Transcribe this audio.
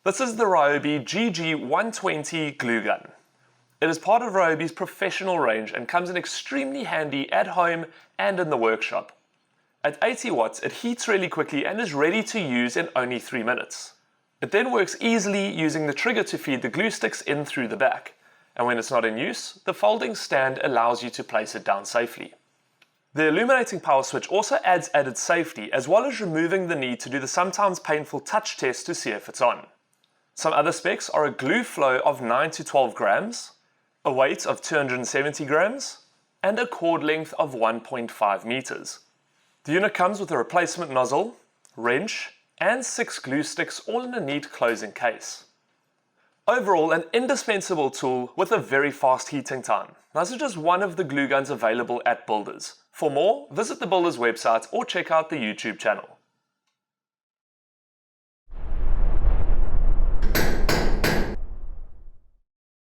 This is the Ryobi GG120 glue gun. It is part of Ryobi's professional range and comes in extremely handy at home and in the workshop. At 80 watts, it heats really quickly and is ready to use in only 3 minutes. It then works easily using the trigger to feed the glue sticks in through the back, and when it's not in use, the folding stand allows you to place it down safely. The illuminating power switch also adds added safety, as well as removing the need to do the sometimes painful touch test to see if it's on. Some other specs are a glue flow of 9 to 12 grams, a weight of 270 grams, and a cord length of 1.5 meters. The unit comes with a replacement nozzle, wrench, and 6 glue sticks, all in a neat closing case. Overall, an indispensable tool with a very fast heating time. Now, this is just one of the glue guns available at Builders. For more, visit the Builders website or check out the YouTube channel.